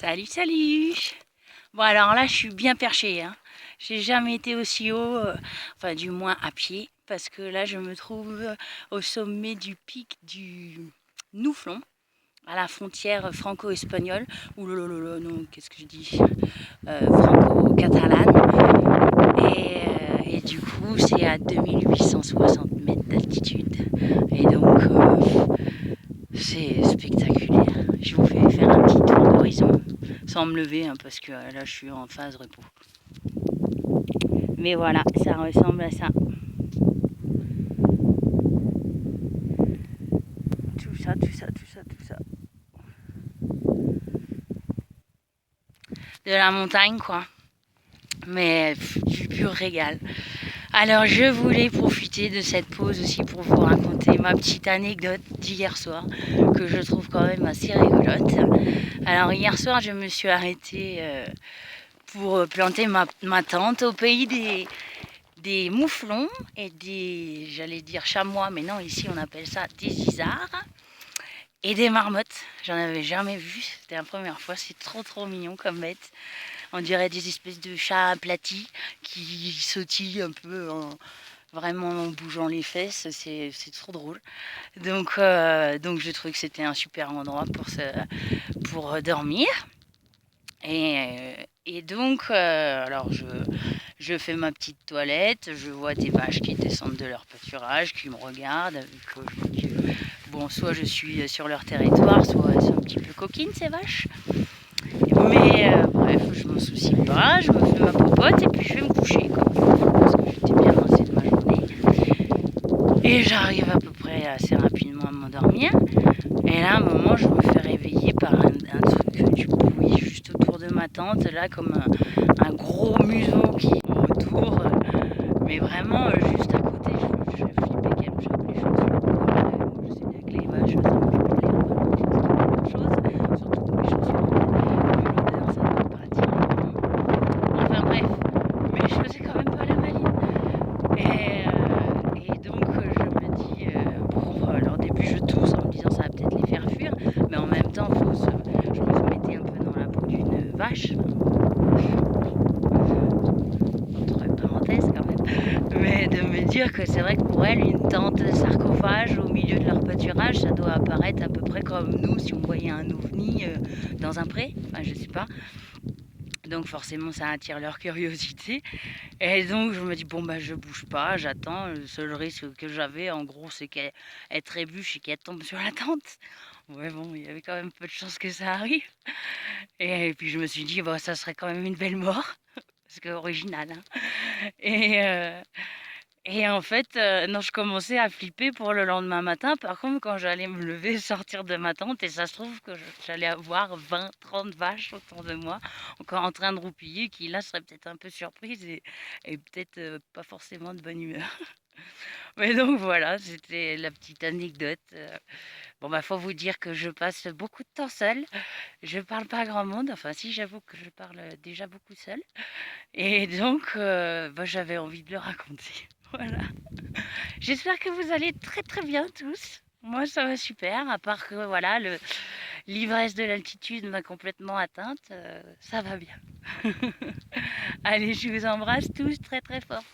Salut, salut! Bon alors là je suis bien perchée, hein. J'ai jamais été aussi haut, enfin du moins à pied, parce que là je me trouve au sommet du pic du Nouflon, à la frontière franco-espagnole, ou non, qu'est-ce que je dis? Franco-catalane, et du coup c'est à 2860 mètres d'altitude, et donc c'est spectaculaire. Je vous fais faire un petit tour d'horizon sans me lever, hein, parce que là je suis en phase repos. Mais voilà, ça ressemble à ça. Tout ça, tout ça, tout ça, tout ça. De la montagne, quoi. Mais du pur régal. Alors je voulais profiter de cette pause aussi pour vous raconter ma petite anecdote d'hier soir, que je trouve quand même assez rigolote. Alors hier soir je me suis arrêtée pour planter ma tente au pays des mouflons et des, j'allais dire chamois, mais non, ici on appelle ça des isards, et des marmottes. J'en avais jamais vu, c'était la première fois, c'est trop mignon comme bête. On dirait des espèces de chats aplatis qui sautillent un peu vraiment en bougeant les fesses, c'est trop drôle. Donc je trouvais que c'était un super endroit pour dormir. Et donc, alors je fais ma petite toilette, je vois des vaches qui descendent de leur pâturage, qui me regardent, que je me dis, bon, soit je suis sur leur territoire, soit elles sont un petit peu coquines ces vaches. Mais bref, je m'en soucie pas, je me fais ma popote et puis je vais me coucher, quoi, parce que j'étais bien lancée de ma journée. Et j'arrive à peu près assez rapidement à m'endormir. Et là, à un moment, je me fais réveiller par un truc du bruit juste autour de ma tente, là, comme un gros museau qui autour, mais vraiment juste à côté. Je flippais qu'elle me chope les chaussures. Je sais bien que les vaches, ça mange pas de l'herbe, donc c'est pas bonne chose, surtout pour les chaussures. Vu l'odeur, ça doit pas attirer. Enfin bref, mais je faisais quand même pas la maline. Et donc je me dis, bon, alors au début je tousse en me disant ça va peut-être les faire fuir, mais en même temps je me mettais un peu dans la peau d'une vache, entre parenthèses quand même, mais de me dire que c'est vrai que pour elles, une tente sarcophage au milieu de leur pâturage, ça doit apparaître à peu près comme nous si on voyait un ovni dans un pré, enfin je sais pas. Donc forcément ça attire leur curiosité. Et donc je me dis bon bah je bouge pas, j'attends. Le seul risque que j'avais en gros c'est qu'elle trébuche et qu'elle tombe sur la tente. Ouais bon, il y avait quand même peu de chances que ça arrive. Et puis je me suis dit bon ça serait quand même une belle mort. Parce que original, hein. Et, euh, et en fait, non, je commençais à flipper pour le lendemain matin. Par contre, quand j'allais me lever, sortir de ma tente, et ça se trouve que j'allais avoir 20, 30 vaches autour de moi, encore en train de roupiller, qui là seraient peut-être un peu surprises et peut-être pas forcément de bonne humeur. Mais donc voilà, c'était la petite anecdote. Bon, bah, faut vous dire que je passe beaucoup de temps seule. Je parle pas à grand monde. Enfin, si, j'avoue que je parle déjà beaucoup seule. Et donc, bah, j'avais envie de le raconter. Voilà. J'espère que vous allez très bien tous. Moi, ça va super, à part que voilà, l'ivresse de l'altitude m'a complètement atteinte. Ça va bien. Allez, je vous embrasse tous très fort.